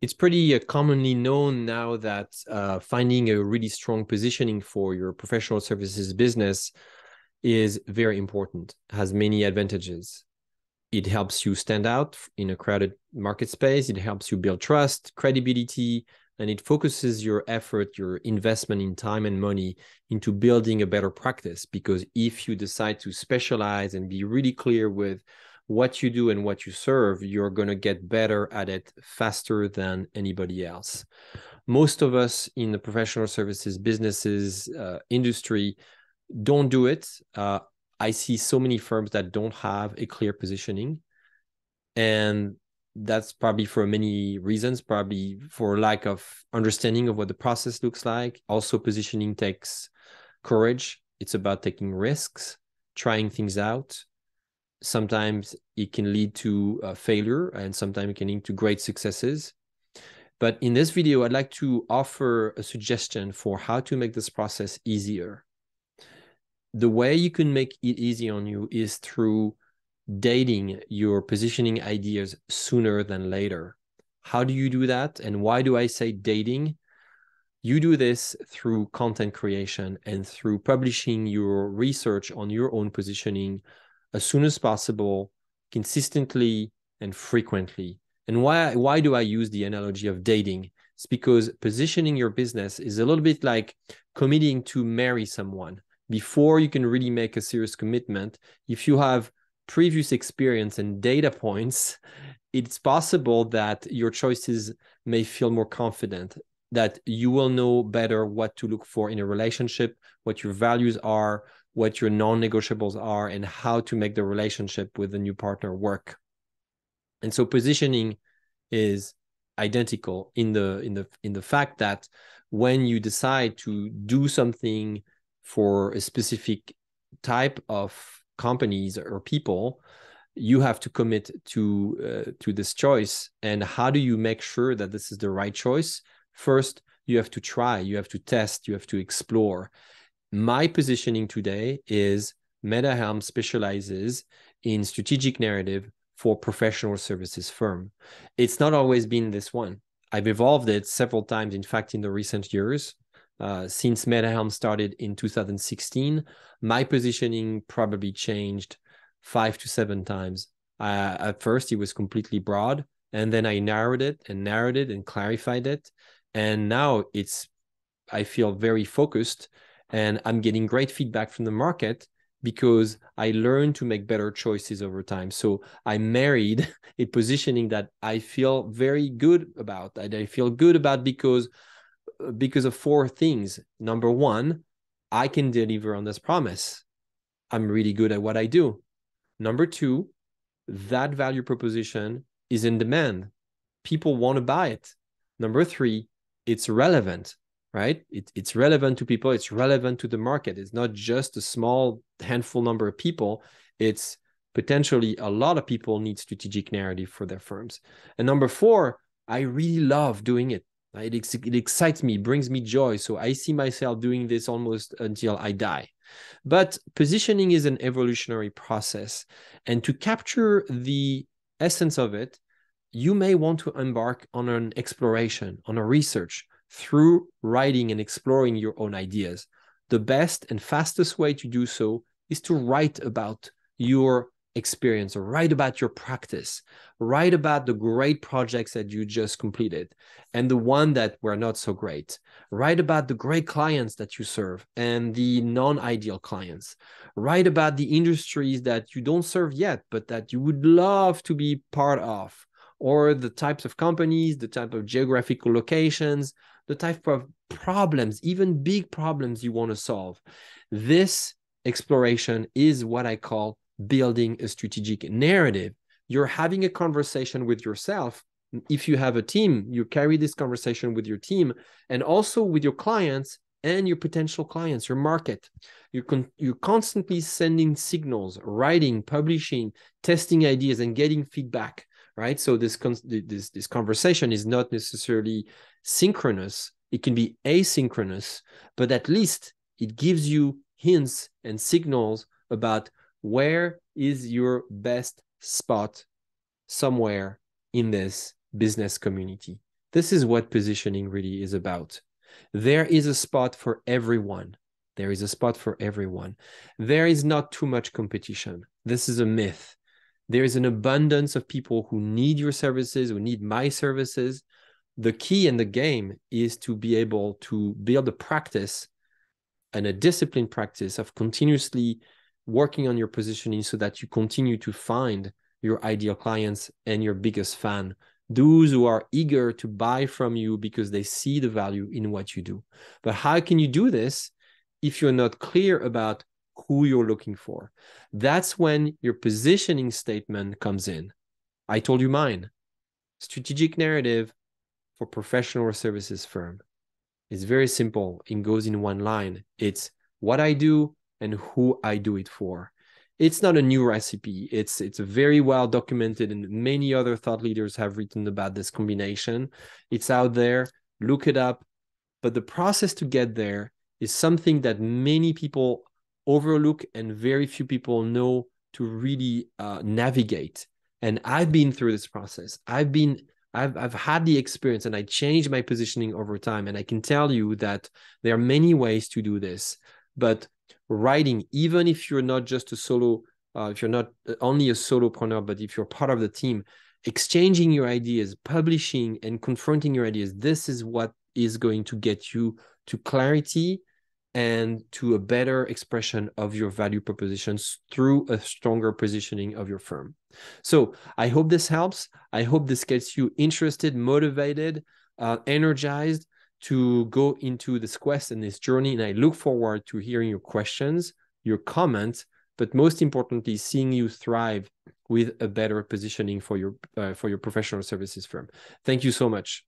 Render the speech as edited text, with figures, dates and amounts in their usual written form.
It's pretty commonly known now that finding a really strong positioning for your professional services business is very important, has many advantages. It helps you stand out in a crowded market space. It helps you build trust, credibility, and it focuses your effort, your investment in time and money into building a better practice. Because if you decide to specialize and be really clear with what you do and what you serve, you're going to get better at it faster than anybody else. Most of us in the professional services businesses industry don't do it. I see so many firms that don't have a clear positioning. And that's probably for many reasons, probably for lack of understanding of what the process looks like. Also, positioning takes courage. It's about taking risks, trying things out. Sometimes it can lead to failure, and sometimes it can lead to great successes. But in this video, I'd like to offer a suggestion for how to make this process easier. The way you can make it easy on you is through dating your positioning ideas sooner than later. How do you do that? And why do I say dating? You do this through content creation and through publishing your research on your own positioning as soon as possible, consistently and frequently. And why do I use the analogy of dating? It's because positioning your business is a little bit like committing to marry someone. Before you can really make a serious commitment, if you have previous experience and data points, it's possible that your choices may feel more confident, that you will know better what to look for in a relationship, what your values are, what your non-negotiables are, and how to make the relationship with the new partner work. And so positioning is identical in the fact that when you decide to do something for a specific type of companies or people, you have to commit to this choice. And how do you make sure that this is the right choice? First, you have to try, you have to test, you have to explore. My positioning today is MetaHelm specializes in strategic narrative for professional services firm. It's not always been this one. I've evolved it several times, in fact, in the recent years. Since MetaHelm started in 2016, my positioning probably changed 5 to 7 times. At first, it was completely broad, and then I narrowed it and clarified it. And now I feel very focused, and I'm getting great feedback from the market because I learned to make better choices over time. So I married a positioning that I feel very good about, that I feel good about because of 4 things. Number 1, I can deliver on this promise. I'm really good at what I do. Number 2, that value proposition is in demand. People want to buy it. Number 3, it's relevant, right? It's relevant to people. It's relevant to the market. It's not just a small handful number of people. It's potentially a lot of people need strategic narrative for their firms. And number 4, I really love doing it. It excites me, brings me joy. So I see myself doing this almost until I die. But positioning is an evolutionary process. And to capture the essence of it, you may want to embark on an exploration, on a research through writing and exploring your own ideas. The best and fastest way to do so is to write about your experience or write about your practice, write about the great projects that you just completed and the one that were not so great, write about the great clients that you serve and the non-ideal clients, write about the industries that you don't serve yet, but that you would love to be part of, or the types of companies, the type of geographical locations, the type of problems, even big problems you want to solve. This exploration is what I call building a strategic narrative. You're having a conversation with yourself. If you have a team, you carry this conversation with your team and also with your clients and your potential clients, your market. You're constantly sending signals, writing, publishing, testing ideas, and getting feedback, right? So this conversation is not necessarily synchronous. It can be asynchronous, but at least it gives you hints and signals about where is your best spot somewhere in this business community. This is what positioning really is about. There is a spot for everyone. There is a spot for everyone. There is not too much competition. This is a myth. There is an abundance of people who need your services, who need my services. The key in the game is to be able to build a practice and a disciplined practice of continuously working on your positioning so that you continue to find your ideal clients and your biggest fan, those who are eager to buy from you because they see the value in what you do. But how can you do this if you're not clear about who you're looking for? That's when your positioning statement comes in. I told you mine. Strategic narrative for professional services firm. It's very simple. It goes in one line. It's what I do and who I do it for. It's not a new recipe. It's very well documented, and many other thought leaders have written about this combination. It's out there. Look it up. But the process to get there is something that many people overlook and very few people know to really navigate. And I've been through this process. I've had the experience, and I changed my positioning over time. And I can tell you that there are many ways to do this. But writing, even if you're not just a solo, if you're not only a solopreneur, but if you're part of the team, exchanging your ideas, publishing and confronting your ideas, this is what is going to get you to clarity and to a better expression of your value propositions through a stronger positioning of your firm. So I hope this helps. I hope this gets you interested, motivated, energized to go into this quest and this journey. And I look forward to hearing your questions, your comments, but most importantly, seeing you thrive with a better positioning for your professional services firm. Thank you so much.